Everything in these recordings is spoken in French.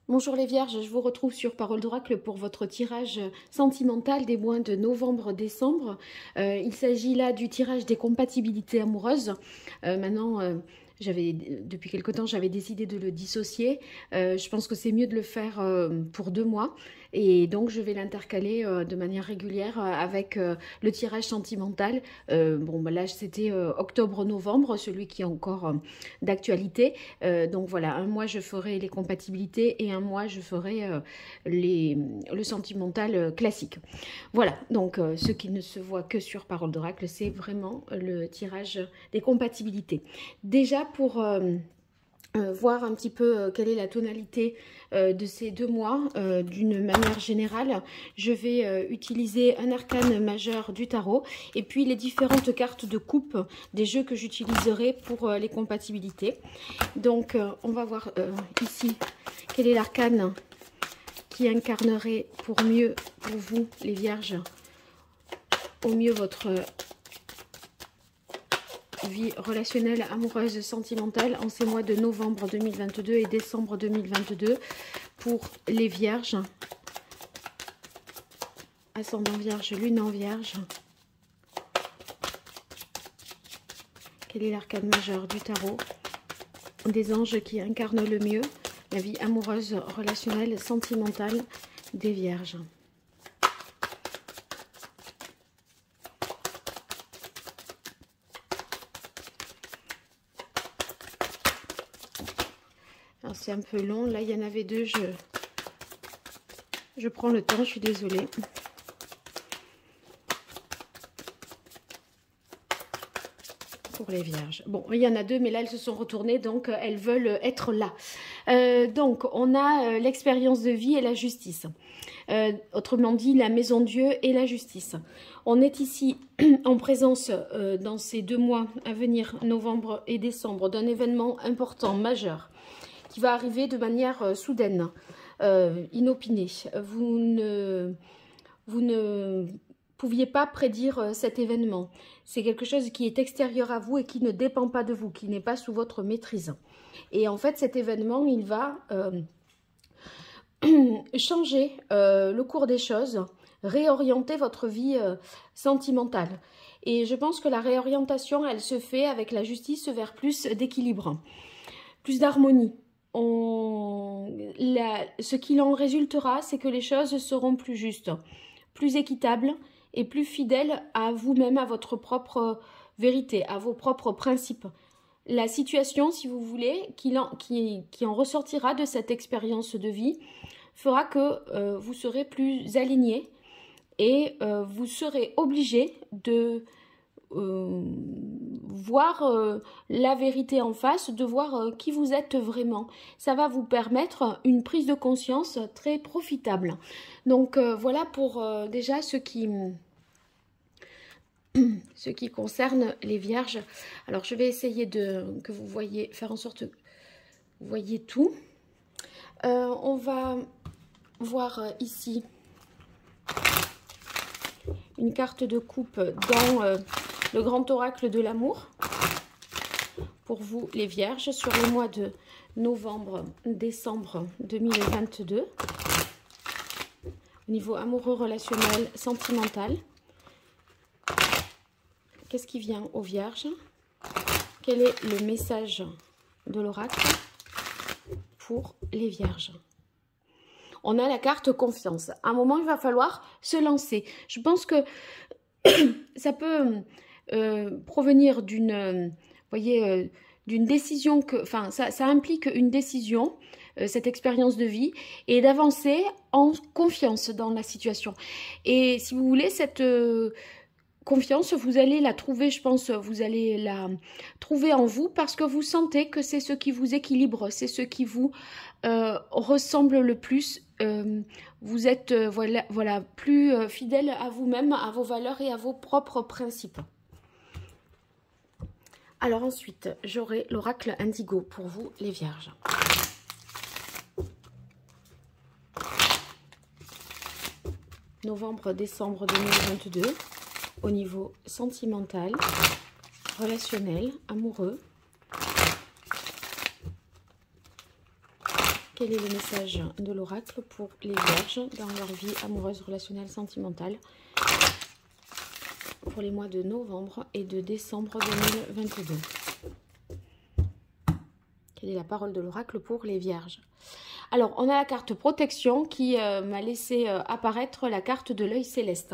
Bonjour les Vierges, je vous retrouve sur Parole d'Oracle pour votre tirage sentimental des mois de novembre-décembre. Il s'agit là du tirage des compatibilités amoureuses. Maintenant, depuis quelque temps, j'avais décidé de le dissocier. Je pense que c'est mieux de le faire pour 2 mois. Et donc, je vais l'intercaler de manière régulière avec le tirage sentimental. Là, c'était octobre-novembre, celui qui est encore d'actualité. Donc voilà, un mois, je ferai les compatibilités et un mois, je ferai le sentimental classique. Voilà, donc ce qui ne se voit que sur Parole d'Oracle, c'est vraiment le tirage des compatibilités. Déjà, pour voir un petit peu quelle est la tonalité de ces 2 mois d'une manière générale, je vais utiliser un arcane majeur du tarot et puis les différentes cartes de coupe des jeux que j'utiliserai pour les compatibilités. Donc on va voir ici quel est l'arcane qui incarnerait pour vous les Vierges, au mieux votre vie relationnelle, amoureuse, sentimentale en ces mois de novembre 2022 et décembre 2022 pour les Vierges. Ascendant Vierge, Lune en Vierge. Quel est l'arcane majeur du tarot des anges qui incarnent le mieux la vie amoureuse, relationnelle, sentimentale des Vierges? C'est un peu long, là il y en avait 2, je prends le temps, je suis désolée. Pour les Vierges. Bon, il y en a 2, mais là elles se sont retournées, donc elles veulent être là. Donc on a l'expérience de vie et la justice. Autrement dit, la maison Dieu et la justice. On est ici en présence dans ces 2 mois à venir, novembre et décembre, d'un événement important, majeur, qui va arriver de manière soudaine, inopinée. Vous ne pouviez pas prédire cet événement. C'est quelque chose qui est extérieur à vous et qui ne dépend pas de vous, qui n'est pas sous votre maîtrise. Et en fait, cet événement, il va changer le cours des choses, réorienter votre vie sentimentale. Et je pense que la réorientation, elle se fait avec la justice vers plus d'équilibre, plus d'harmonie. Ce qu'il en résultera, c'est que les choses seront plus justes, plus équitables et plus fidèles à vous-même, à votre propre vérité, à vos propres principes. La situation, si vous voulez, qui en ressortira de cette expérience de vie, fera que vous serez plus aligné et vous serez obligé de voir la vérité en face, de voir qui vous êtes vraiment. Ça va vous permettre une prise de conscience très profitable. Donc voilà pour déjà ce qui concerne les Vierges. Alors je vais essayer que vous voyez, faire en sorte que vous voyez tout. On va voir ici une carte de coupe dans le grand oracle de l'amour pour vous les Vierges sur le mois de novembre-décembre 2022 au niveau amoureux, relationnel, sentimental. Qu'est-ce qui vient aux Vierges? Quel est le message de l'oracle pour les Vierges? On a la carte confiance. À un moment, il va falloir se lancer. Je pense que ça peut provenir d'une, d'une décision ça implique une décision, cette expérience de vie, et d'avancer en confiance dans la situation. Et si vous voulez, cette confiance, vous allez la trouver, je pense, vous allez la trouver en vous parce que vous sentez que c'est ce qui vous équilibre, c'est ce qui vous ressemble le plus. Vous êtes voilà, plus fidèle à vous-même, à vos valeurs et à vos propres principes. Alors ensuite, j'aurai l'oracle indigo pour vous, les Vierges. Novembre-décembre 2022, au niveau sentimental, relationnel, amoureux. Quel est le message de l'oracle pour les vierges dans leur vie amoureuse, relationnelle, sentimentale pour les mois de novembre et de décembre 2022? Quelle est la parole de l'oracle pour les vierges? Alors, on a la carte protection qui m'a laissé apparaître la carte de l'œil céleste.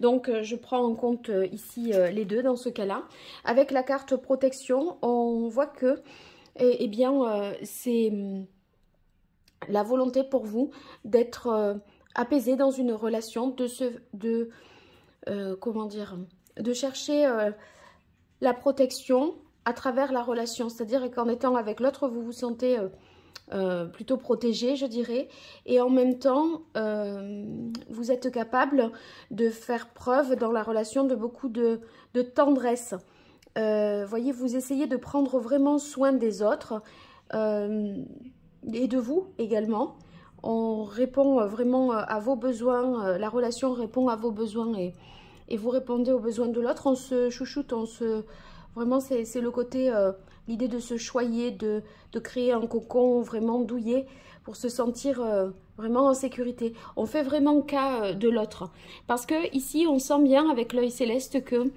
Donc, je prends en compte ici les deux dans ce cas-là. Avec la carte protection, on voit que, eh bien, c'est la volonté pour vous d'être apaisé dans une relation, comment dire, de chercher la protection à travers la relation. C'est-à-dire qu'en étant avec l'autre, vous vous sentez plutôt protégé, je dirais, et en même temps vous êtes capable de faire preuve dans la relation de beaucoup de tendresse. Voyez, vous essayez de prendre vraiment soin des autres et de vous également. On répond vraiment à vos besoins, la relation répond à vos besoins et vous répondez aux besoins de l'autre. On se chouchoute, vraiment c'est le côté l'idée de se choyer, de créer un cocon vraiment douillet pour se sentir vraiment en sécurité. On fait vraiment cas de l'autre. Parce que ici, on sent bien avec l'œil céleste que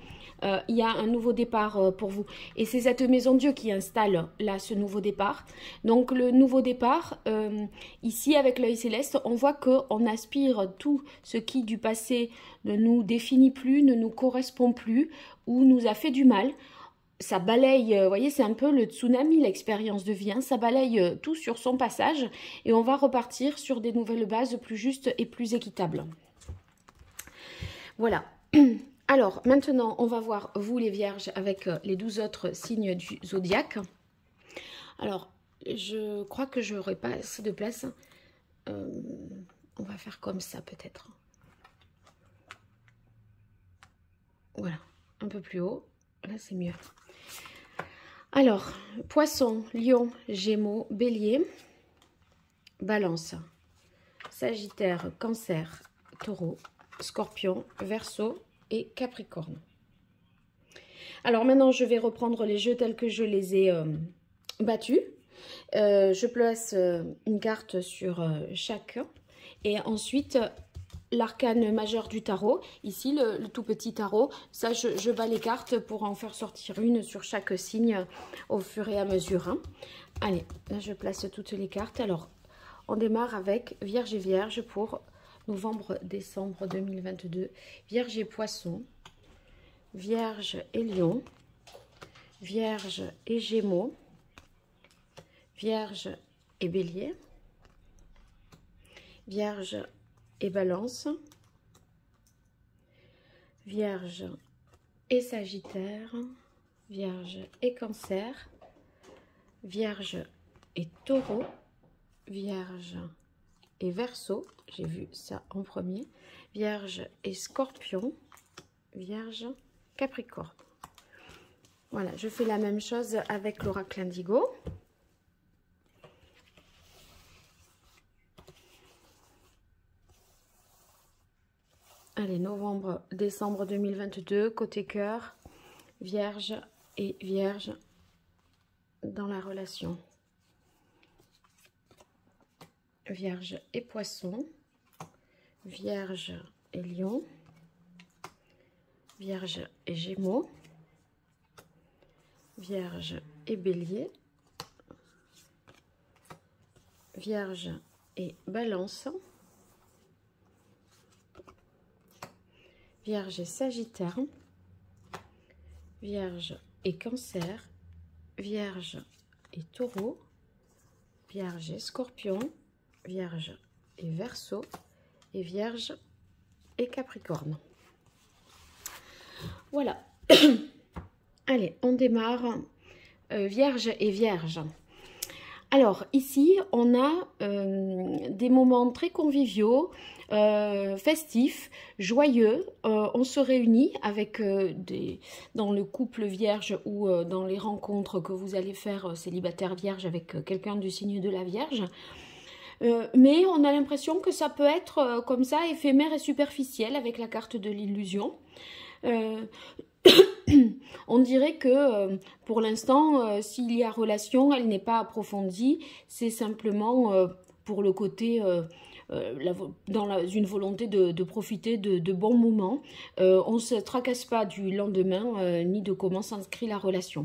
il y a un nouveau départ pour vous. Et c'est cette maison Dieu qui installe là ce nouveau départ. Donc le nouveau départ, ici avec l'œil céleste, on voit qu'on aspire tout ce qui du passé ne nous définit plus, ne nous correspond plus ou nous a fait du mal. Ça balaye, vous voyez, c'est un peu le tsunami, l'expérience de vie, hein, ça balaye tout sur son passage et on va repartir sur des nouvelles bases plus justes et plus équitables. Voilà. Alors, maintenant, on va voir, vous les vierges, avec les 12 autres signes du zodiaque. Alors, je crois que je n'aurai pas assez de place. On va faire comme ça, peut-être. Voilà, un peu plus haut. Là, c'est mieux. Alors, Poisson, Lion, Gémeaux, Bélier, Balance, Sagittaire, Cancer, Taureau, Scorpion, Verseau et Capricorne. Alors maintenant, je vais reprendre les jeux tels que je les ai battus. Je place une carte sur chacun et ensuite l'arcane majeur du tarot, ici le tout petit tarot, ça je bats les cartes pour en faire sortir une sur chaque signe au fur et à mesure. Hein. Allez, là je place toutes les cartes. Alors, on démarre avec Vierge et Vierge pour novembre-décembre 2022. Vierge et Poisson, Vierge et Lion, Vierge et Gémeaux, Vierge et Bélier, Vierge et Balance, Vierge et Sagittaire, Vierge et Cancer, Vierge et Taureau, Vierge et Verseau, j'ai vu ça en premier, Vierge et Scorpion, Vierge, Capricorne. Voilà, je fais la même chose avec l'oracle indigo. Allez, novembre, décembre 2022, côté cœur, Vierge et Vierge dans la relation. Vierge et Poisson, Vierge et Lion, Vierge et Gémeaux, Vierge et Bélier, Vierge et Balance, Vierge et Sagittaire, Vierge et Cancer, Vierge et Taureau, Vierge et Scorpion, Vierge et Verseau, et Vierge et Capricorne. Voilà. Allez, on démarre. Vierge et Vierge. Alors, ici, on a des moments très conviviaux, festifs, joyeux. On se réunit avec dans le couple vierge ou dans les rencontres que vous allez faire célibataire vierge avec quelqu'un du signe de la Vierge. Mais on a l'impression que ça peut être comme ça, éphémère et superficiel avec la carte de l'illusion. On dirait que pour l'instant, s'il y a relation, elle n'est pas approfondie. C'est simplement pour le côté... une volonté de profiter de bons moments. On ne se tracasse pas du lendemain ni de comment s'inscrit la relation.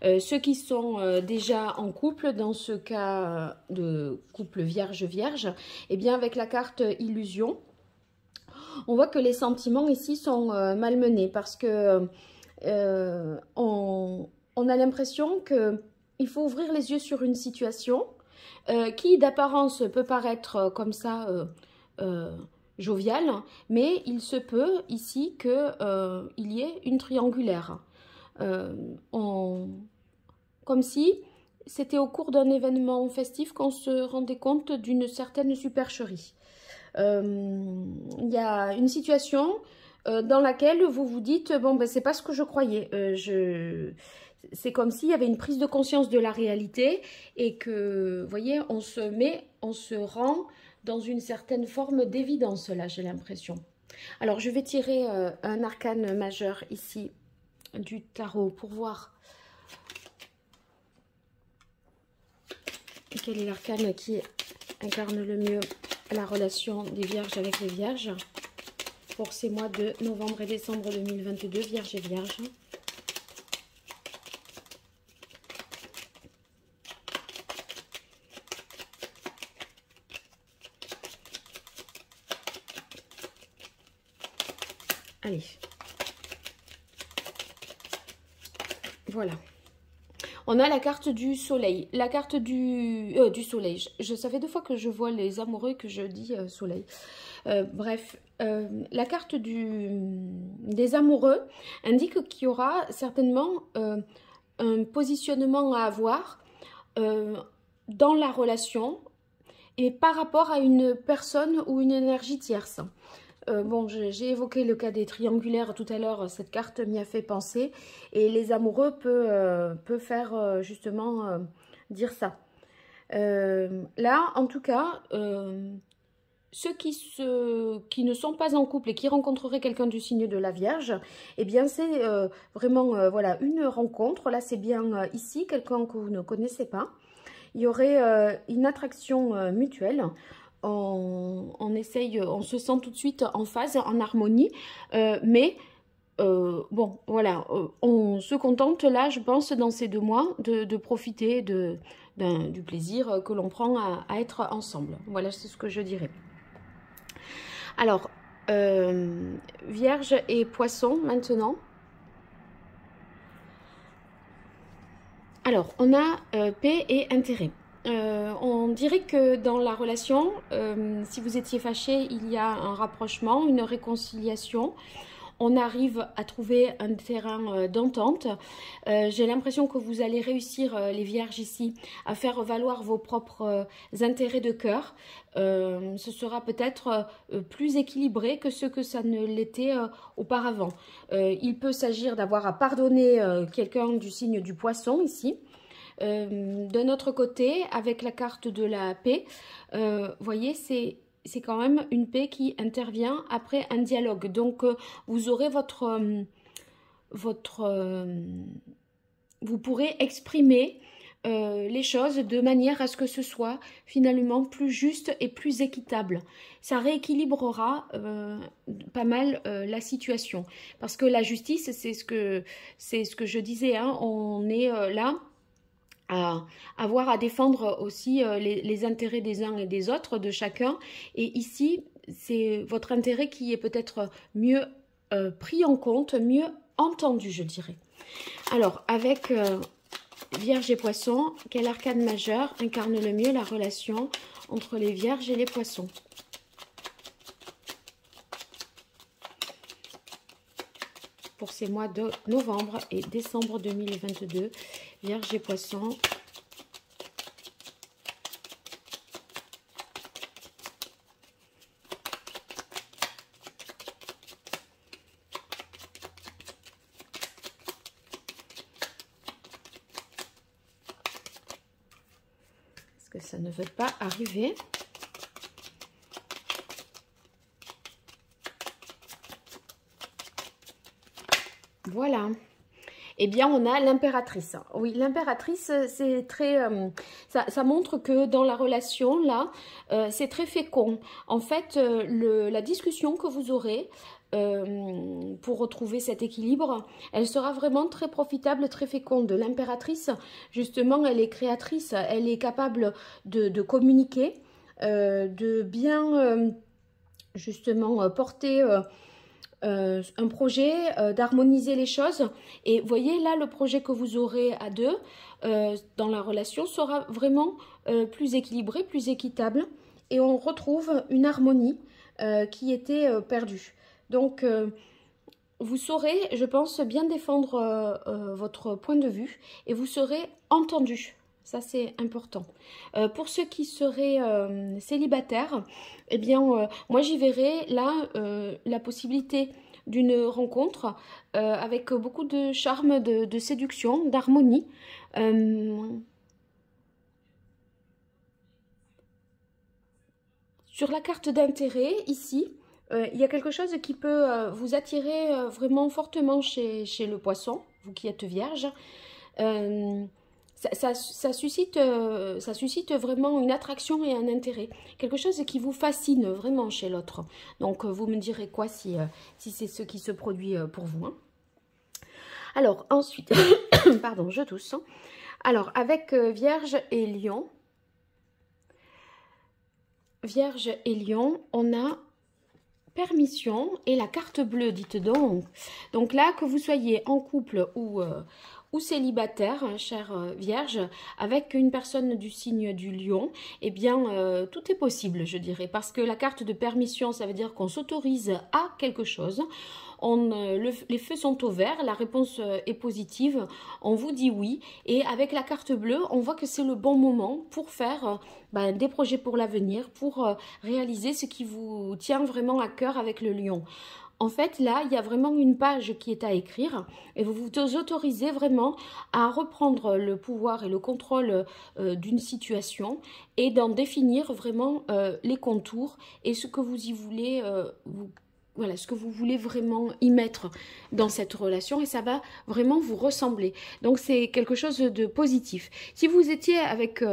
Ceux qui sont déjà en couple, dans ce cas de couple vierge-vierge, eh bien avec la carte illusion, on voit que les sentiments ici sont malmenés parce que on a l'impression qu'il faut ouvrir les yeux sur une situation qui d'apparence peut paraître comme ça joviale, mais il se peut ici qu'il y ait une triangulaire. Comme si c'était au cours d'un événement festif qu'on se rendait compte d'une certaine supercherie. Il y a une situation dans laquelle vous vous dites, bon ben c'est pas ce que je croyais, c'est comme s'il y avait une prise de conscience de la réalité et que, vous voyez, on se rend dans une certaine forme d'évidence, là, j'ai l'impression. Alors, je vais tirer un arcane majeur ici du tarot pour voir quel est l'arcane qui incarne le mieux la relation des vierges avec les vierges pour ces mois de novembre et décembre 2022, vierges et vierges. Allez, voilà. On a la carte du soleil, la carte du soleil. Ça fait 2 fois que je vois les amoureux que je dis soleil. Bref, la carte des amoureux indique qu'il y aura certainement un positionnement à avoir dans la relation et par rapport à une personne ou une énergie tierce. Bon, j'ai évoqué le cas des triangulaires tout à l'heure, cette carte m'y a fait penser, et les amoureux peut faire justement dire ça. Là, en tout cas, ceux qui ne sont pas en couple et qui rencontreraient quelqu'un du signe de la Vierge, eh bien c'est vraiment voilà, une rencontre. Là, c'est bien ici, quelqu'un que vous ne connaissez pas. Il y aurait une attraction mutuelle. On se sent tout de suite en phase, en harmonie, mais bon, voilà, on se contente là, je pense, dans ces 2 mois, de profiter du plaisir que l'on prend à être ensemble. Voilà, c'est ce que je dirais. Alors, Vierge et Poisson, maintenant. Alors, on a paix et intérêt. On dirait que dans la relation, si vous étiez fâché, il y a un rapprochement, une réconciliation. On arrive à trouver un terrain d'entente. J'ai l'impression que vous allez réussir, les vierges ici, à faire valoir vos propres intérêts de cœur. Ce sera peut-être plus équilibré que ce que ça ne l'était auparavant. Il peut s'agir d'avoir à pardonner quelqu'un du signe du poisson ici. D'un autre côté, avec la carte de la paix, voyez, c'est quand même une paix qui intervient après un dialogue. Donc, vous aurez vous pourrez exprimer les choses de manière à ce que ce soit finalement plus juste et plus équitable. Ça rééquilibrera pas mal la situation. Parce que la justice, c'est ce que je disais, hein, on est là à avoir à défendre aussi les intérêts des uns et des autres, de chacun. Et ici, c'est votre intérêt qui est peut-être mieux pris en compte, mieux entendu, je dirais. Alors, avec Vierge et Poissons, quel arcane majeur incarne le mieux la relation entre les Vierges et les Poissons? Pour ces mois de novembre et décembre 2022, Vierge et Poissons. Est-ce que ça ne veut pas arriver? Voilà. Eh bien, on a l'impératrice. Oui, l'impératrice, c'est ça montre que dans la relation, là, c'est très fécond. En fait, la discussion que vous aurez pour retrouver cet équilibre, elle sera vraiment très profitable, très féconde. L'impératrice, justement, elle est créatrice, elle est capable de communiquer, de bien, justement, porter un projet, d'harmoniser les choses. Et vous voyez, là, le projet que vous aurez à deux dans la relation sera vraiment plus équilibré, plus équitable. Et on retrouve une harmonie qui était perdue. Donc, vous saurez, je pense, bien défendre votre point de vue et vous serez entendu. Ça, c'est important. Pour ceux qui seraient célibataires, eh bien, moi, j'y verrai là la possibilité d'une rencontre avec beaucoup de charme, de séduction, d'harmonie. Sur la carte d'intérêt, ici, il y a quelque chose qui peut vous attirer vraiment fortement chez le poisson, vous qui êtes vierge. Ça suscite vraiment une attraction et un intérêt. Quelque chose qui vous fascine vraiment chez l'autre. Donc, vous me direz quoi si c'est ce qui se produit pour vous. Hein. Alors, ensuite, pardon, je tousse. Hein. Alors, avec Vierge et Lion, on a permission et la carte bleue, dites donc. Donc là, que vous soyez en couple ou célibataire, chère Vierge, avec une personne du signe du Lion, eh bien, tout est possible, je dirais, parce que la carte de permission, ça veut dire qu'on s'autorise à quelque chose. Les feux sont au vert, la réponse est positive, on vous dit oui. Et avec la carte bleue, on voit que c'est le bon moment pour faire des projets pour l'avenir, pour réaliser ce qui vous tient vraiment à cœur avec le Lion. En fait, là, il y a vraiment une page qui est à écrire et vous vous autorisez vraiment à reprendre le pouvoir et le contrôle d'une situation et d'en définir vraiment les contours et ce que vous y voulez voilà, ce que vous voulez vraiment y mettre dans cette relation et ça va vraiment vous ressembler. Donc, c'est quelque chose de positif. Si vous étiez avec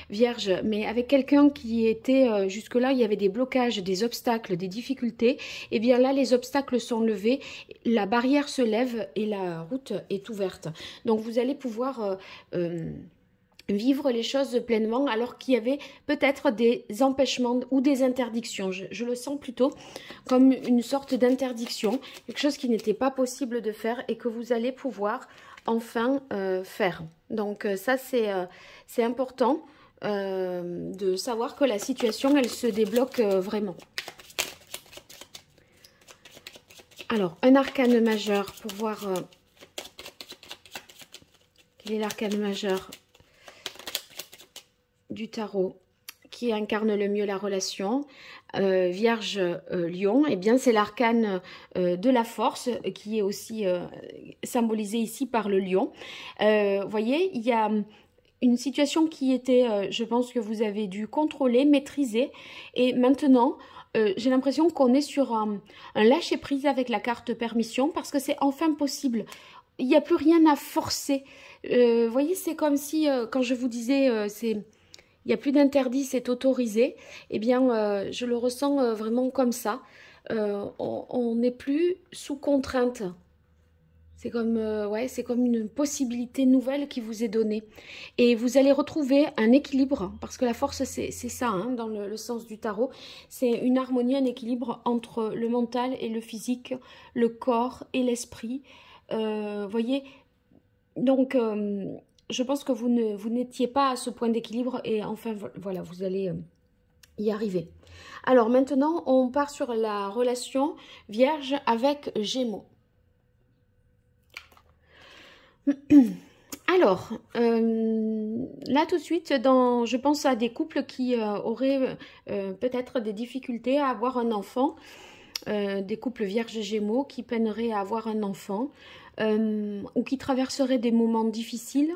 Vierge, mais avec quelqu'un qui était jusque-là, il y avait des blocages, des obstacles, des difficultés, et bien là, les obstacles sont levés, la barrière se lève et la route est ouverte. Donc, vous allez pouvoir vivre les choses pleinement alors qu'il y avait peut-être des empêchements ou des interdictions. Je le sens plutôt comme une sorte d'interdiction, quelque chose qui n'était pas possible de faire et que vous allez pouvoir enfin faire. Donc ça c'est important de savoir que la situation elle se débloque vraiment. Alors un arcane majeur pour voir quel est l'arcane majeur du tarot qui incarne le mieux la relation. Vierge Lion, eh bien c'est l'arcane de la force qui est aussi symbolisé ici par le lion. Voyez, il y a une situation qui était, je pense que vous avez dû contrôler, maîtriser, et maintenant j'ai l'impression qu'on est sur un lâcher-prise avec la carte permission parce que c'est enfin possible. Il n'y a plus rien à forcer. Voyez, c'est comme si, quand je vous disais, il n'y a plus d'interdit, c'est autorisé. Eh bien, je le ressens vraiment comme ça. On n'est plus sous contrainte. C'est comme, ouais, c'est comme une possibilité nouvelle qui vous est donnée. Et vous allez retrouver un équilibre, parce que la force, c'est ça, hein, dans le sens du tarot. C'est une harmonie, un équilibre entre le mental et le physique, le corps et l'esprit. Voyez, donc je pense que vous n'étiez pas à ce point d'équilibre et enfin, voilà, vous allez y arriver. Alors maintenant, on part sur la relation Vierge avec Gémeaux. Alors, là tout de suite, je pense à des couples qui auraient peut-être des difficultés à avoir un enfant, des couples Vierge Gémeaux qui peineraient à avoir un enfant, ou qui traverseraient des moments difficiles,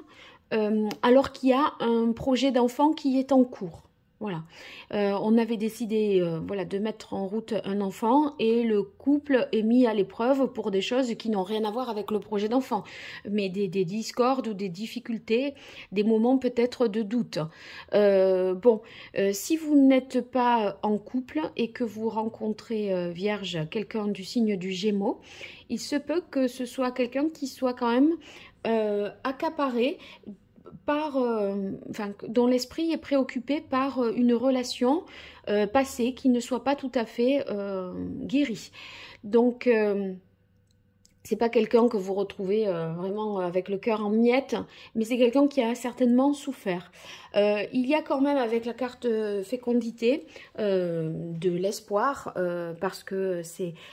alors qu'il y a un projet d'enfant qui est en cours. Voilà. On avait décidé voilà, de mettre en route un enfant et le couple est mis à l'épreuve pour des choses qui n'ont rien à voir avec le projet d'enfant, mais des discordes ou des difficultés, des moments peut-être de doute. Bon, si vous n'êtes pas en couple et que vous rencontrez Vierge, quelqu'un du signe du Gémeaux, il se peut que ce soit quelqu'un qui soit quand même accaparé par, enfin, dont l'esprit est préoccupé par une relation passée qui ne soit pas tout à fait guérie. Donc, c'est pas quelqu'un que vous retrouvez vraiment avec le cœur en miettes, mais c'est quelqu'un qui a certainement souffert. Il y a quand même avec la carte fécondité de l'espoir, parce que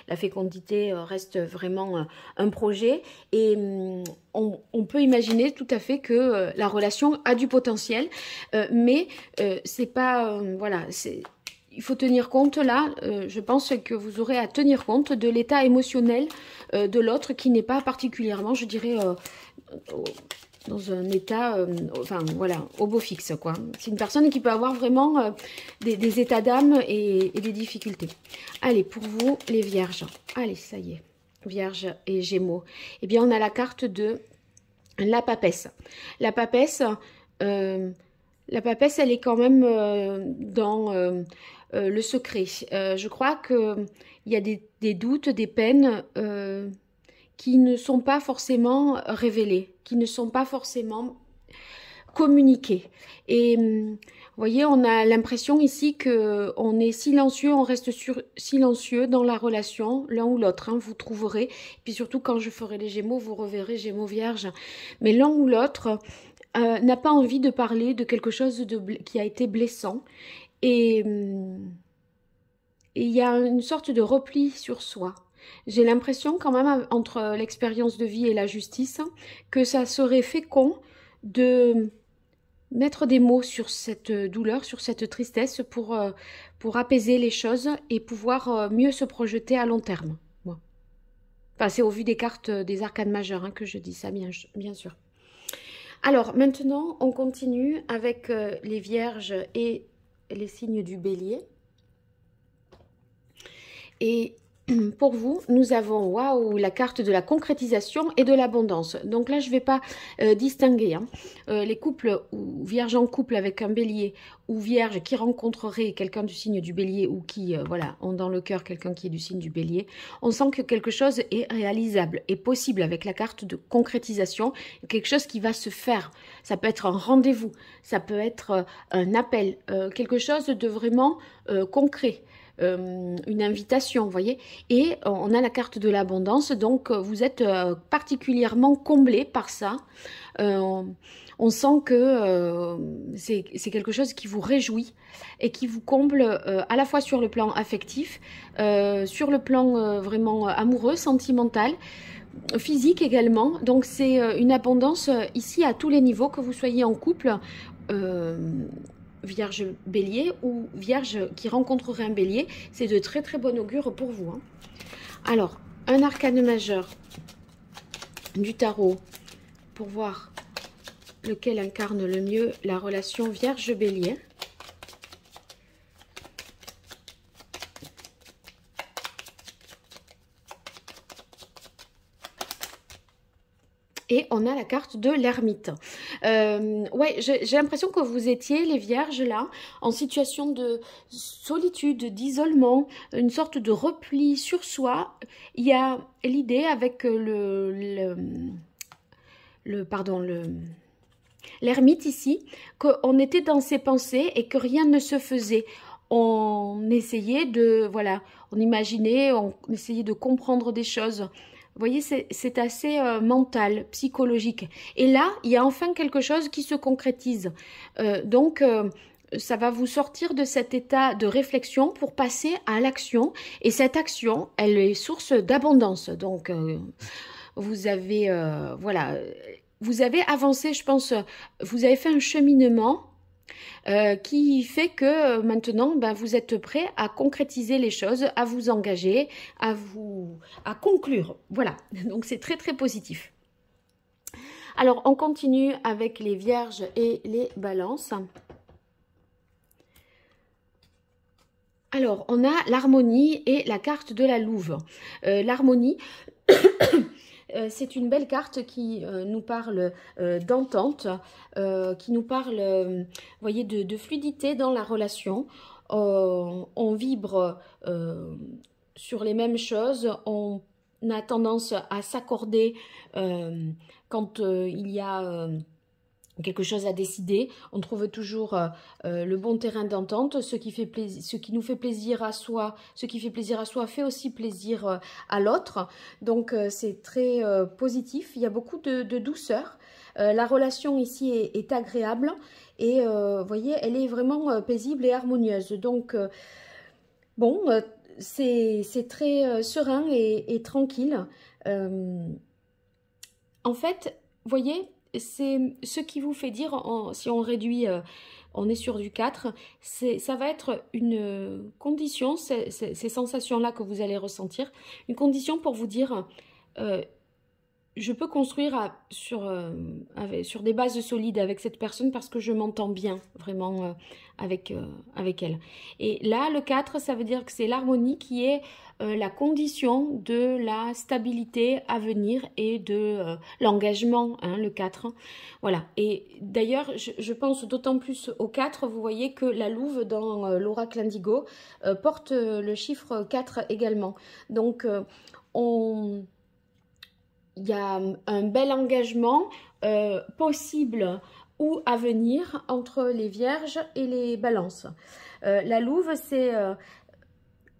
la fécondité reste vraiment un projet, et on peut imaginer tout à fait que la relation a du potentiel, mais c'est pas, voilà, il faut tenir compte là, je pense que vous aurez à tenir compte de l'état émotionnel de l'autre qui n'est pas particulièrement, je dirais, dans un état, enfin voilà, au beau fixe quoi. C'est une personne qui peut avoir vraiment des états d'âme et des difficultés. Allez, pour vous les vierges, allez ça y est, Vierge et Gémeaux. Eh bien on a la carte de la papesse. La papesse, elle est quand même dans le secret. Je crois qu'il y a des doutes, des peines qui ne sont pas forcément révélées, qui ne sont pas forcément communiquées. Et vous voyez, on a l'impression ici qu'on est silencieux, on reste silencieux dans la relation, l'un ou l'autre, hein, vous trouverez. Puis surtout, quand je ferai les Gémeaux, vous reverrez Gémeaux Vierge. Mais l'un ou l'autre n'a pas envie de parler de quelque chose qui a été blessant. Et il y a une sorte de repli sur soi. J'ai l'impression quand même, entre l'expérience de vie et la justice, que ça serait fécond de mettre des mots sur cette douleur, sur cette tristesse pour apaiser les choses et pouvoir mieux se projeter à long terme. Moi. Enfin, c'est au vu des cartes des arcanes majeures hein, que je dis ça, bien sûr. Alors, maintenant, on continue avec les vierges et les signes du bélier. Et pour vous, nous avons, waouh, la carte de la concrétisation et de l'abondance. Donc là, je ne vais pas distinguer hein, les couples ou vierges en couple avec un bélier ou vierge qui rencontrerait quelqu'un du signe du bélier ou qui, voilà, ont dans le cœur quelqu'un qui est du signe du bélier. On sent que quelque chose est réalisable et possible avec la carte de concrétisation, quelque chose qui va se faire. Ça peut être un rendez-vous, ça peut être un appel, quelque chose de vraiment concret. Une invitation, vous voyez, et on a la carte de l'abondance, donc vous êtes particulièrement comblé par ça. On sent que c'est quelque chose qui vous réjouit et qui vous comble à la fois sur le plan affectif, sur le plan vraiment amoureux, sentimental, physique également. Donc c'est une abondance ici à tous les niveaux, que vous soyez en couple, Vierge bélier ou vierge qui rencontrerait un bélier, c'est de très très bon augure pour vous. Hein. Alors, un arcane majeur du tarot pour voir lequel incarne le mieux la relation vierge bélier. Et on a la carte de l'ermite. Ouais, j'ai l'impression que vous étiez, les vierges, là, en situation de solitude, d'isolement, une sorte de repli sur soi. Il y a l'idée avec l'ermite ici, qu'on était dans ses pensées et que rien ne se faisait. On essayait de, voilà, on imaginait, on essayait de comprendre des choses. Vous voyez, c'est assez mental, psychologique. Et là, il y a enfin quelque chose qui se concrétise. Donc, ça va vous sortir de cet état de réflexion pour passer à l'action. Et cette action, elle est source d'abondance. Donc, vous avez, voilà, vous avez avancé, je pense, vous avez fait un cheminement qui fait que maintenant, ben, vous êtes prêt à concrétiser les choses, à vous engager, à conclure. Voilà, donc c'est très très positif. Alors, on continue avec les vierges et les balances. Alors, on a l'harmonie et la carte de la louve. L'harmonie, c'est une belle carte qui nous parle d'entente, qui nous parle, vous voyez, de fluidité dans la relation. On vibre sur les mêmes choses, on a tendance à s'accorder quand il y a quelque chose à décider. On trouve toujours le bon terrain d'entente, ce qui nous fait plaisir à soi, ce qui fait plaisir à soi fait aussi plaisir à l'autre. Donc c'est très positif, il y a beaucoup de douceur. La relation ici est agréable et vous voyez, elle est vraiment paisible et harmonieuse. Donc bon, c'est très serein et tranquille. En fait, vous voyez, c'est ce qui vous fait dire, si on réduit, on est sur du 4, ça va être une condition, ces sensations-là que vous allez ressentir, une condition pour vous dire, je peux construire sur des bases solides avec cette personne parce que je m'entends bien vraiment avec elle. Et là, le 4, ça veut dire que c'est l'harmonie qui est la condition de la stabilité à venir et de l'engagement, hein, le 4. Voilà. Et d'ailleurs, je pense d'autant plus au 4, vous voyez que la louve dans l'oracle indigo porte le chiffre 4 également. Donc, il y a un bel engagement possible ou à venir entre les vierges et les balances. La louve, c'est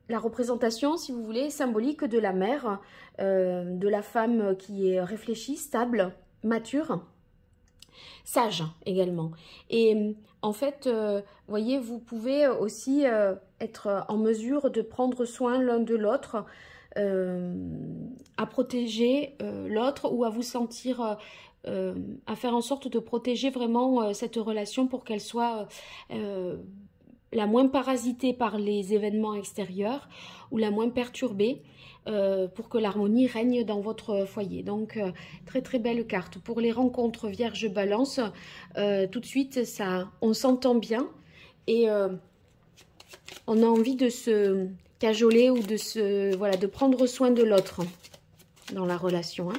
la représentation, si vous voulez, symbolique de la mère, de la femme qui est réfléchie, stable, mature, sage également. Et en fait, vous voyez, vous pouvez aussi être en mesure de prendre soin l'un de l'autre, à protéger l'autre ou à vous sentir, à faire en sorte de protéger vraiment cette relation pour qu'elle soit la moins parasitée par les événements extérieurs ou la moins perturbée pour que l'harmonie règne dans votre foyer. Donc, très très belle carte. Pour les rencontres Vierge-Balance, tout de suite, on s'entend bien et on a envie de se cajoler ou de prendre soin de l'autre dans la relation. Hein.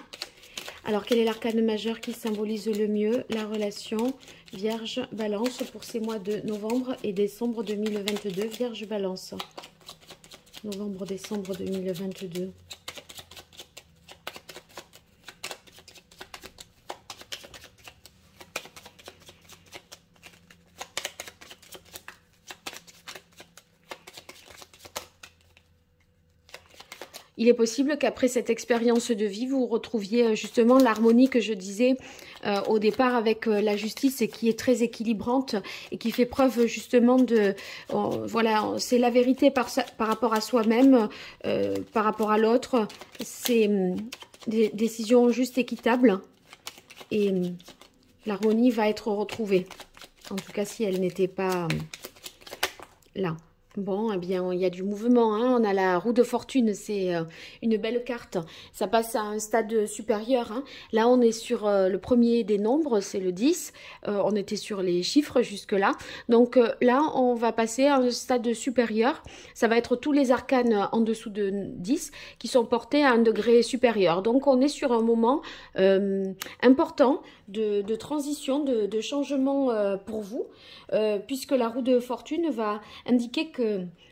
Alors, quel est l'arcane majeur qui symbolise le mieux la relation Vierge-Balance pour ces mois de novembre et décembre 2022? Vierge-Balance. Novembre-décembre 2022. Il est possible qu'après cette expérience de vie, vous retrouviez justement l'harmonie que je disais au départ avec la justice et qui est très équilibrante et qui fait preuve justement de... voilà, c'est la vérité par rapport à soi-même, par rapport à l'autre. C'est des décisions justes, équitables et l'harmonie va être retrouvée. En tout cas, si elle n'était pas là. Bon, eh bien, il y a du mouvement, hein. On a la roue de fortune, c'est une belle carte. Ça passe à un stade supérieur, hein. Là, on est sur le premier des nombres, c'est le 10. On était sur les chiffres jusque-là. Donc là, on va passer à un stade supérieur. Ça va être tous les arcanes en dessous de 10 qui sont portés à un degré supérieur. Donc, on est sur un moment important de transition, de changement pour vous, puisque la roue de fortune va indiquer que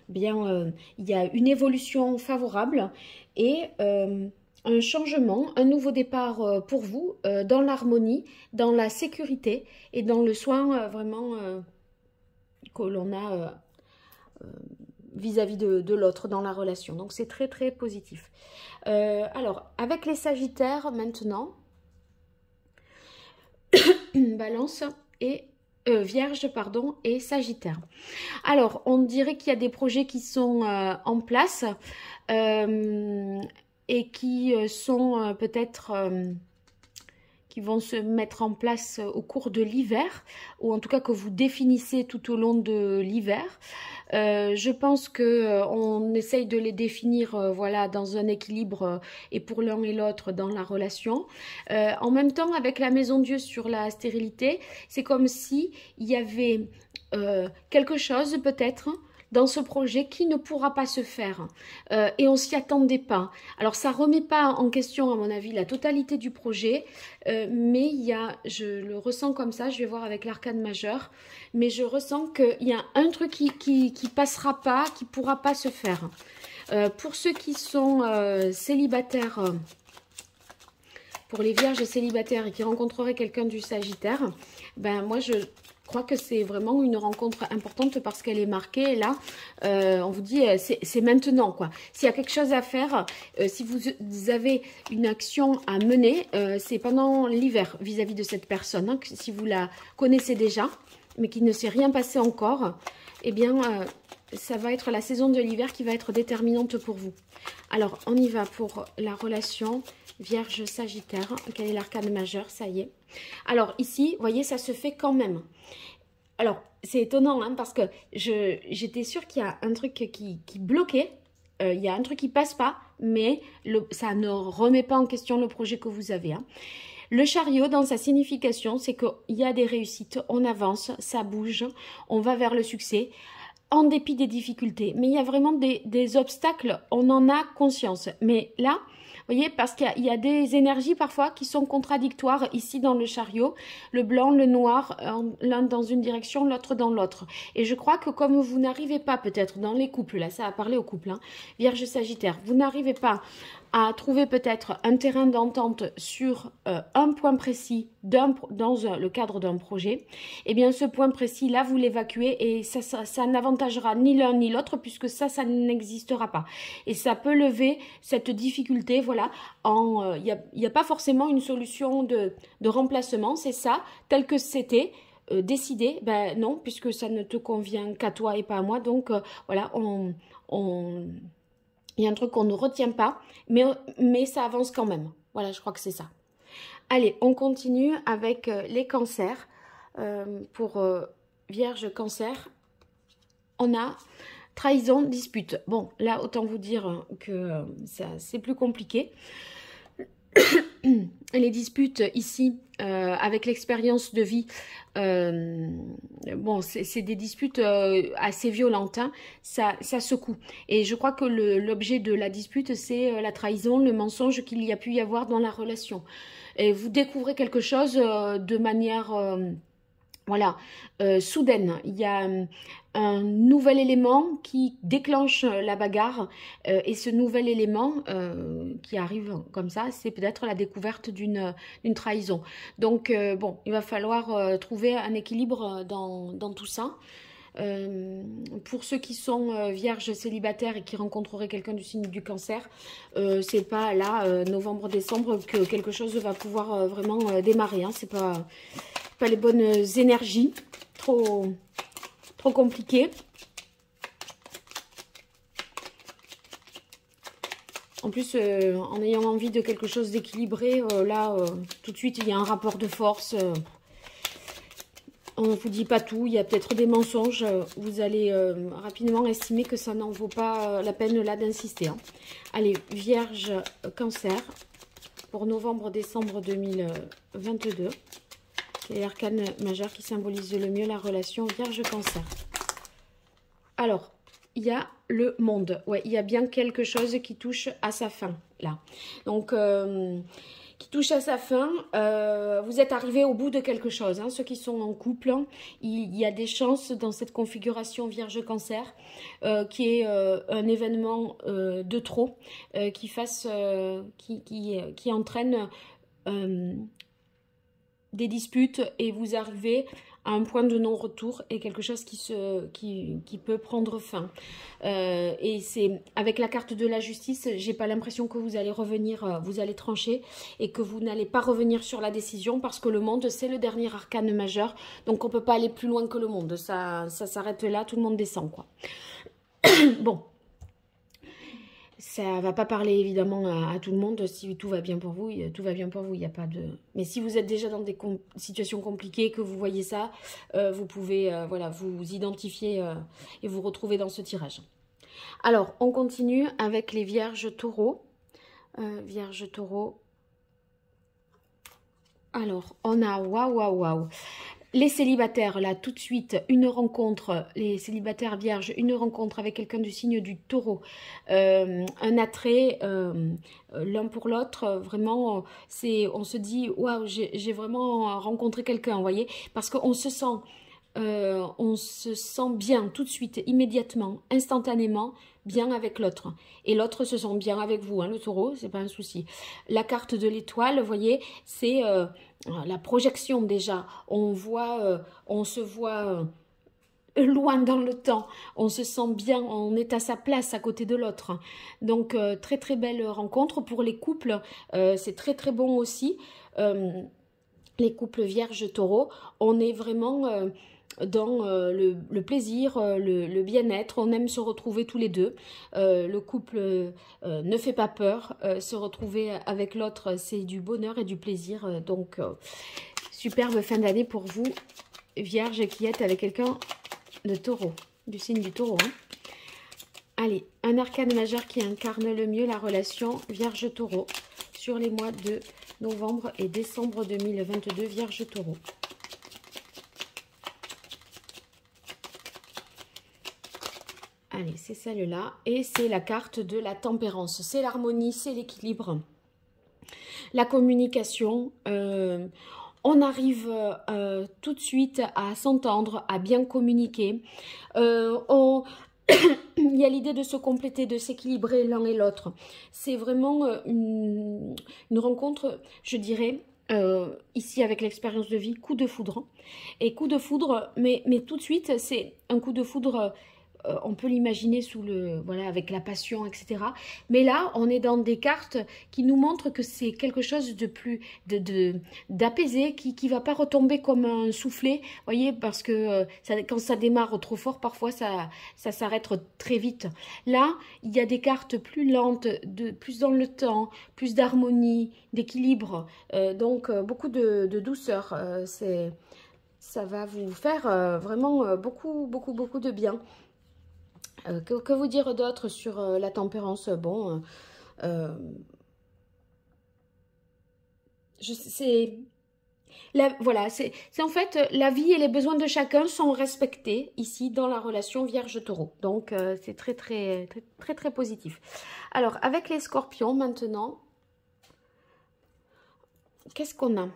bien, il y a une évolution favorable et un changement, un nouveau départ pour vous dans l'harmonie, dans la sécurité et dans le soin vraiment que l'on a vis-à-vis de l'autre dans la relation. Donc c'est très très positif. Alors avec les Sagittaires maintenant, Balance et Vierge, pardon, et Sagittaire. Alors, on dirait qu'il y a des projets qui sont en place et qui sont peut-être... qui vont se mettre en place au cours de l'hiver, ou en tout cas que vous définissez tout au long de l'hiver. Je pense qu'on essaye de les définir voilà, dans un équilibre et pour l'un et l'autre dans la relation. En même temps, avec la Maison Dieu sur la stérilité, c'est comme si il y avait quelque chose peut-être dans ce projet qui ne pourra pas se faire. Et on s'y attendait pas. Alors, ça remet pas en question, à mon avis, la totalité du projet, mais il y a, je le ressens comme ça, je vais voir avec l'arcane majeur, mais je ressens qu'il y a un truc qui passera pas, qui pourra pas se faire. Pour ceux qui sont célibataires, pour les vierges célibataires et qui rencontreraient quelqu'un du Sagittaire, ben moi je crois que c'est vraiment une rencontre importante parce qu'elle est marquée. Là, on vous dit, c'est maintenant, quoi. S'il y a quelque chose à faire, si vous avez une action à mener, c'est pendant l'hiver vis-à-vis de cette personne. Hein, si vous la connaissez déjà, mais qu'il ne s'est rien passé encore, eh bien, ça va être la saison de l'hiver qui va être déterminante pour vous. Alors, on y va pour la relation Vierge-Sagittaire. Quel est l'arcane majeur? Ça y est. Alors, ici, vous voyez, ça se fait quand même. Alors, c'est étonnant, hein, parce que j'étais sûre qu'il y a un truc qui bloquait. Il y a un truc qui passe pas, mais ça ne remet pas en question le projet que vous avez. Hein. Le chariot, dans sa signification, c'est qu'il y a des réussites, on avance, ça bouge, on va vers le succès, en dépit des difficultés. Mais il y a vraiment des obstacles, on en a conscience. Mais là, vous voyez, parce qu'il y a des énergies parfois qui sont contradictoires ici dans le chariot. Le blanc, le noir, l'un dans une direction, l'autre dans l'autre. Et je crois que comme vous n'arrivez pas peut-être dans les couples, là ça a parlé aux couples, hein, Vierge Sagittaire, vous n'arrivez pas à trouver peut-être un terrain d'entente sur un point précis dans le cadre d'un projet, eh bien ce point précis là vous l'évacuez et ça n'avantagera ni l'un ni l'autre puisque ça n'existera pas. Et ça peut lever cette difficulté, voilà, il n'y a pas forcément une solution de remplacement, c'est ça, tel que c'était. Décidé, ben non, puisque ça ne te convient qu'à toi et pas à moi, donc voilà, il y a un truc qu'on ne retient pas, mais ça avance quand même. Voilà, je crois que c'est ça. Allez, on continue avec les cancers. Pour Vierge Cancer, on a trahison, dispute. Bon, là, autant vous dire que c'est plus compliqué. Les disputes ici, avec l'expérience de vie, bon, c'est des disputes assez violentes, hein, ça secoue. Et je crois que l'objet de la dispute, c'est la trahison, le mensonge qu'il y a pu y avoir dans la relation. Et vous découvrez quelque chose de manière... voilà, soudaine, il y a un nouvel élément qui déclenche la bagarre et ce nouvel élément qui arrive comme ça, c'est peut-être la découverte d'une trahison. Donc bon, il va falloir trouver un équilibre dans tout ça. Pour ceux qui sont vierges célibataires et qui rencontreraient quelqu'un du signe du cancer, c'est pas là, novembre-décembre, que quelque chose va pouvoir vraiment démarrer. Hein. C'est pas les bonnes énergies, trop compliqué. En plus, en ayant envie de quelque chose d'équilibré, là, tout de suite, il y a un rapport de force. On ne vous dit pas tout, il y a peut-être des mensonges. Vous allez rapidement estimer que ça n'en vaut pas la peine là d'insister. Hein. Allez, Vierge Cancer, pour novembre-décembre 2022. C'est l'arcane majeur qui symbolise le mieux la relation Vierge-Cancer. Alors, il y a le monde. Ouais, il y a bien quelque chose qui touche à sa fin, là. Donc, qui touche à sa fin. Vous êtes arrivé au bout de quelque chose. Hein. Ceux qui sont en couple, hein, il y a des chances dans cette configuration Vierge-Cancer qui est un événement de trop qui entraîne... des disputes et vous arrivez à un point de non-retour et quelque chose qui peut prendre fin. Et c'est avec la carte de la justice, j'ai pas l'impression que vous allez revenir, vous allez trancher et que vous n'allez pas revenir sur la décision parce que le monde, c'est le dernier arcane majeur. Donc on peut pas aller plus loin que le monde. Ça s'arrête là, tout le monde descend, quoi. Bon. Ça va pas parler évidemment à tout le monde. Si tout va bien pour vous, tout va bien pour vous. Il n'y a pas de. Mais si vous êtes déjà dans des situations compliquées, que vous voyez ça, vous pouvez voilà, vous identifier et vous retrouver dans ce tirage. Alors, on continue avec les Vierges Taureaux. Vierges Taureaux. Alors, on a waouh. Les célibataires, là, tout de suite, une rencontre, les célibataires vierges, une rencontre avec quelqu'un du signe du taureau, un attrait l'un pour l'autre, vraiment, on se dit, waouh, j'ai vraiment rencontré quelqu'un, vous voyez, parce qu'on on se sent bien tout de suite, immédiatement, instantanément, bien avec l'autre. Et l'autre se sent bien avec vous, hein, le taureau, c'est pas un souci. La carte de l'étoile, vous voyez, c'est la projection déjà. On se voit loin dans le temps. On se sent bien, on est à sa place à côté de l'autre. Donc, très très belle rencontre. Pour les couples, c'est très très bon aussi. Les couples vierges-taureau, on est vraiment dans le plaisir, le bien-être. On aime se retrouver tous les deux. Le couple ne fait pas peur. Se retrouver avec l'autre, c'est du bonheur et du plaisir. Donc, superbe fin d'année pour vous, vierges qui êtes avec quelqu'un de taureau, du signe du taureau. Hein. Allez, un arcane majeur qui incarne le mieux la relation vierge-taureau sur les mois de novembre et décembre 2022, vierge-taureau. Allez, c'est celle-là. Et c'est la carte de la tempérance. C'est l'harmonie, c'est l'équilibre, la communication. On arrive tout de suite à s'entendre, à bien communiquer. Il y a l'idée de se compléter, de s'équilibrer l'un et l'autre. C'est vraiment une rencontre, je dirais, ici avec l'expérience de vie, coup de foudre. Et coup de foudre, mais tout de suite, c'est un coup de foudre... on peut l'imaginer voilà, avec la passion, etc. Mais là, on est dans des cartes qui nous montrent que c'est quelque chose de plus d'apaisé, qui ne va pas retomber comme un soufflet, voyez, parce que quand ça démarre trop fort, parfois ça s'arrête très vite. Là, il y a des cartes plus lentes, plus dans le temps, plus d'harmonie, d'équilibre, donc beaucoup de douceur. Ça va vous faire vraiment beaucoup de bien. Que vous dire d'autre sur la tempérance? Bon, voilà, c'est en fait la vie et les besoins de chacun sont respectés ici dans la relation Vierge-Taureau. Donc c'est très positif. Alors avec les Scorpions maintenant, qu'est-ce qu'on a?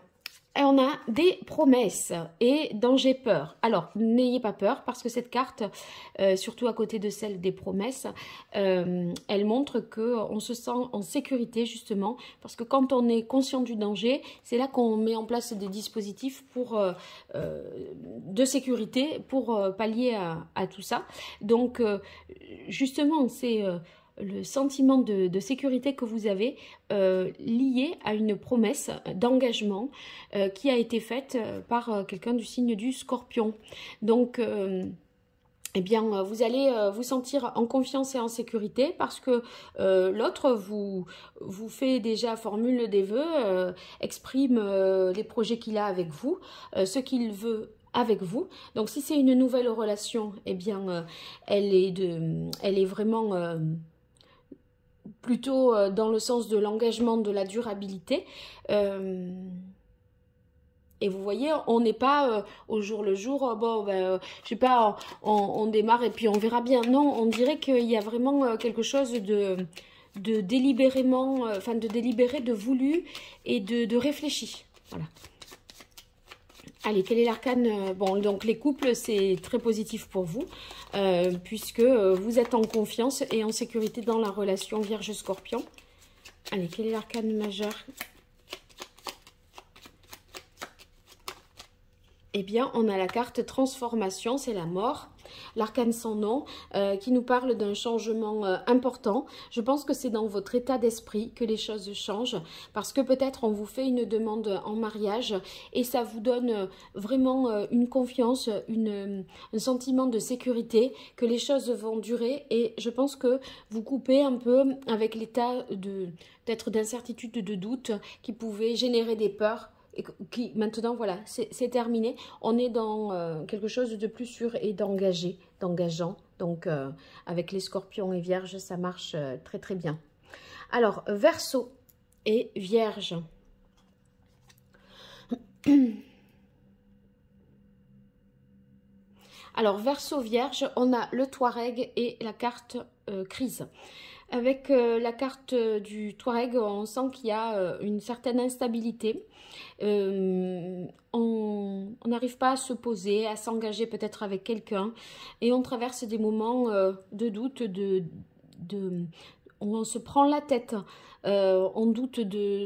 Et on a des promesses et danger peur. Alors, n'ayez pas peur parce que cette carte, surtout à côté de celle des promesses, elle montre qu'on se sent en sécurité justement parce que quand on est conscient du danger, c'est là qu'on met en place des dispositifs de sécurité pour pallier à tout ça. Donc, justement, c'est... le sentiment de sécurité que vous avez lié à une promesse d'engagement qui a été faite par quelqu'un du signe du Scorpion. Donc, eh bien, vous allez vous sentir en confiance et en sécurité parce que l'autre vous fait déjà, formule des vœux, exprime les projets qu'il a avec vous, ce qu'il veut avec vous. Donc, si c'est une nouvelle relation, eh bien, elle est vraiment... plutôt dans le sens de l'engagement, de la durabilité. Et vous voyez, on n'est pas au jour le jour, bon, je sais pas, on démarre et puis on verra bien. Non, on dirait qu'il y a vraiment quelque chose de délibérément, enfin de délibéré, de voulu et de réfléchi. Voilà. Allez, quel est l'arcane? Bon, donc les couples, c'est très positif pour vous, puisque vous êtes en confiance et en sécurité dans la relation Vierge-Scorpion. Allez, quel est l'arcane majeur? Eh bien, on a la carte transformation, c'est la mort. L'arcane sans nom qui nous parle d'un changement important. Je pense que c'est dans votre état d'esprit que les choses changent parce que peut-être on vous fait une demande en mariage et ça vous donne vraiment une confiance, un sentiment de sécurité, que les choses vont durer et je pense que vous coupez un peu avec l'état peut-être d'incertitude, de doute qui pouvait générer des peurs. Et qui maintenant voilà c'est terminé, on est dans quelque chose de plus sûr et d'engageant, donc avec les Scorpions et Vierges ça marche très bien. Alors Verseau et Vierge, Alors, Verseau Vierge, on a le Touareg et la carte crise. Avec la carte du Touareg, on sent qu'il y a une certaine instabilité. On n'arrive pas à se poser, à s'engager peut-être avec quelqu'un. Et on traverse des moments de doute, on se prend la tête. On doute de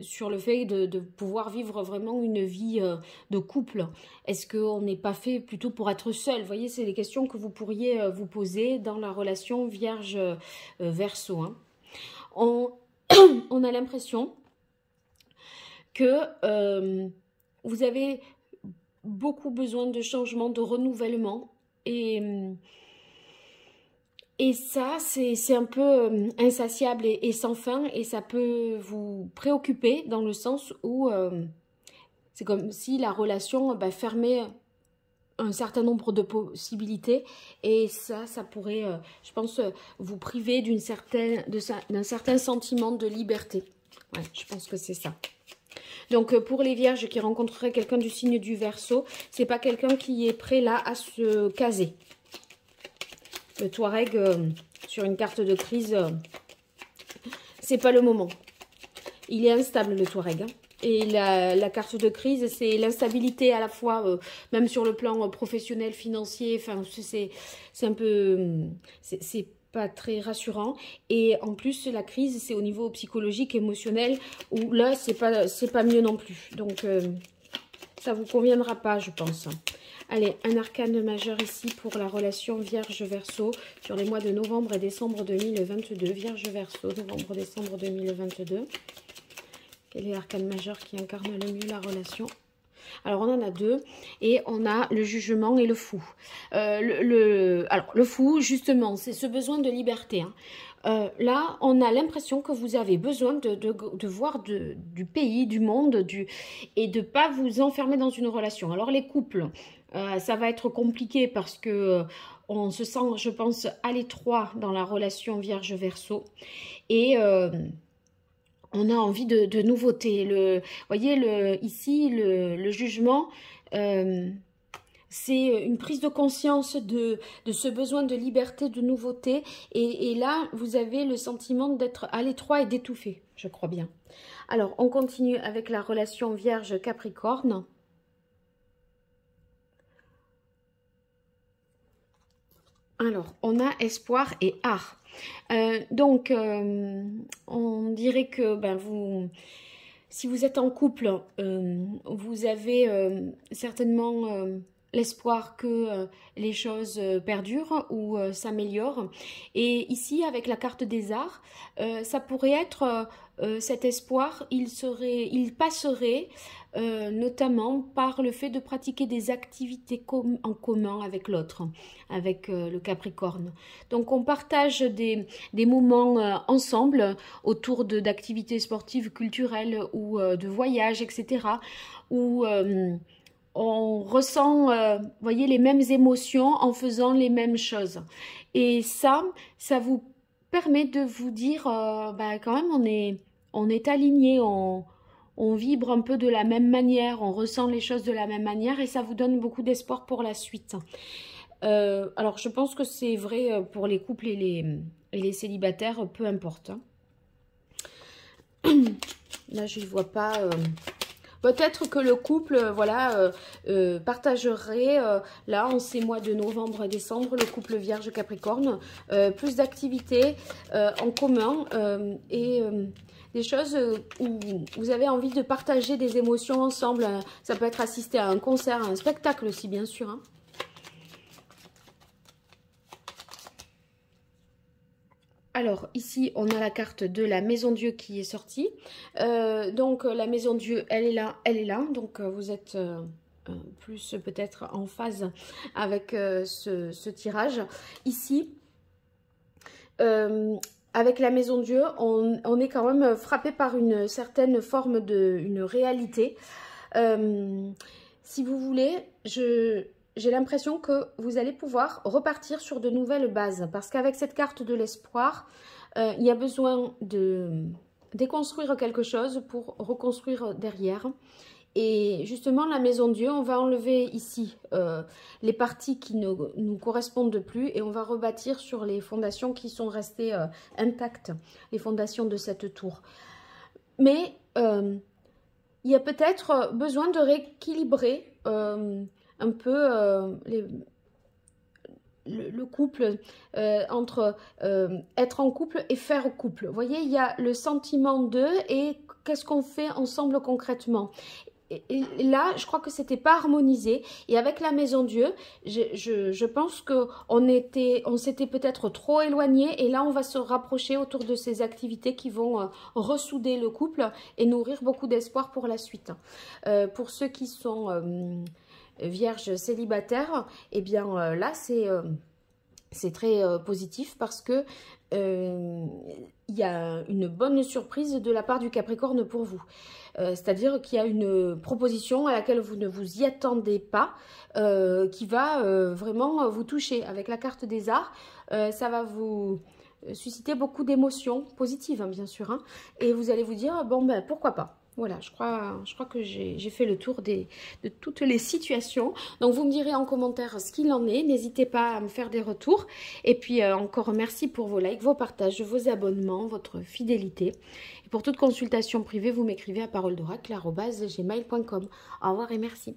sur le fait de pouvoir vivre vraiment une vie de couple. Est-ce qu'on n'est pas fait plutôt pour être seul? Vous voyez, c'est les questions que vous pourriez vous poser dans la relation Vierge-Verseau. Hein. On a l'impression que vous avez beaucoup besoin de changement, de renouvellement. Et ça, c'est un peu insatiable et sans fin, et ça peut vous préoccuper dans le sens où c'est comme si la relation fermait un certain nombre de possibilités, et ça pourrait, je pense, vous priver d'un certain sentiment de liberté. Ouais, je pense que c'est ça. Donc, pour les vierges qui rencontreraient quelqu'un du signe du Verseau, c'est pas quelqu'un qui est prêt là à se caser. Le Touareg, sur une carte de crise, c'est pas le moment. Il est instable, le Touareg. Hein. Et la carte de crise, c'est l'instabilité à la fois, même sur le plan professionnel, financier. Enfin, c'est un peu... c'est pas très rassurant. Et en plus, la crise, c'est au niveau psychologique, émotionnel, où là, c'est pas mieux non plus. Donc, ça vous conviendra pas, je pense. Allez, un arcane majeur ici pour la relation Vierge-Verseau sur les mois de novembre et décembre 2022. Vierge-Verseau, novembre-décembre 2022. Quel est l'arcane majeur qui incarne le mieux la relation? Alors, on en a deux, et on a le jugement et le fou. Alors, le fou, justement, c'est ce besoin de liberté. Hein. Là, on a l'impression que vous avez besoin de voir du pays, du monde, et de ne pas vous enfermer dans une relation. Alors, les couples, ça va être compliqué parce que on se sent, je pense, à l'étroit dans la relation Vierge-Verseau. Et... on a envie de nouveautés. Vous voyez, ici, le jugement, c'est une prise de conscience de ce besoin de liberté, de nouveauté. Et là, vous avez le sentiment d'être à l'étroit et d'étouffer, je crois bien. Alors, on continue avec la relation Vierge-Capricorne. Alors, on a espoir et art. Donc, on dirait que si vous êtes en couple, vous avez certainement l'espoir que les choses perdurent ou s'améliorent. Et ici, avec la carte des arts, ça pourrait être cet espoir, il passerait notamment par le fait de pratiquer des activités en commun avec l'autre, avec le Capricorne. Donc on partage des moments ensemble autour d'activités sportives, culturelles ou de voyages, etc. où on ressent, voyez, les mêmes émotions en faisant les mêmes choses. Et ça vous permet de vous dire, quand même, on est alignés, on vibre un peu de la même manière, on ressent les choses de la même manière, et ça vous donne beaucoup d'espoir pour la suite. Alors, je pense que c'est vrai pour les couples et les célibataires, peu importe. Là, je ne vois pas... Peut-être que le couple, voilà, partagerait, là, en ces mois de novembre et décembre, le couple Vierge-Capricorne, plus d'activités en commun et des choses où vous avez envie de partager des émotions ensemble. Ça peut être assister à un concert, à un spectacle aussi, bien sûr. Hein. Alors, ici, on a la carte de la Maison Dieu qui est sortie. Donc, la Maison Dieu, elle est là, elle est là. Donc, vous êtes plus peut-être en phase avec ce tirage. Ici, avec la Maison Dieu, on est quand même frappé par une certaine forme une réalité. Si vous voulez, j'ai l'impression que vous allez pouvoir repartir sur de nouvelles bases. Parce qu'avec cette carte de l'espoir, il y a besoin de déconstruire quelque chose pour reconstruire derrière. Et justement, la maison Dieu, on va enlever ici les parties qui ne nous correspondent plus et on va rebâtir sur les fondations qui sont restées intactes, les fondations de cette tour. Mais il y a peut-être besoin de rééquilibrer un peu le couple, entre être en couple et faire couple. Vous voyez, il y a le sentiment de et qu'est-ce qu'on fait ensemble concrètement. Et là, je crois que c'était pas harmonisé. Et avec la maison Dieu, je pense on s'était peut-être trop éloigné. Et là, on va se rapprocher autour de ces activités qui vont ressouder le couple et nourrir beaucoup d'espoir pour la suite. Pour ceux qui sont vierges célibataires, eh bien là, c'est très positif parce que il y a une bonne surprise de la part du Capricorne pour vous. C'est-à-dire qu'il y a une proposition à laquelle vous ne vous y attendez pas, qui va vraiment vous toucher. Avec la carte des arts, ça va vous susciter beaucoup d'émotions positives, hein, bien sûr. Hein, et vous allez vous dire, bon, ben pourquoi pas. Voilà, je crois que j'ai fait le tour de toutes les situations. Donc, vous me direz en commentaire ce qu'il en est. N'hésitez pas à me faire des retours. Et puis, encore merci pour vos likes, vos partages, vos abonnements, votre fidélité. Et pour toute consultation privée, vous m'écrivez à paroledoracle@gmail.com. Au revoir et merci.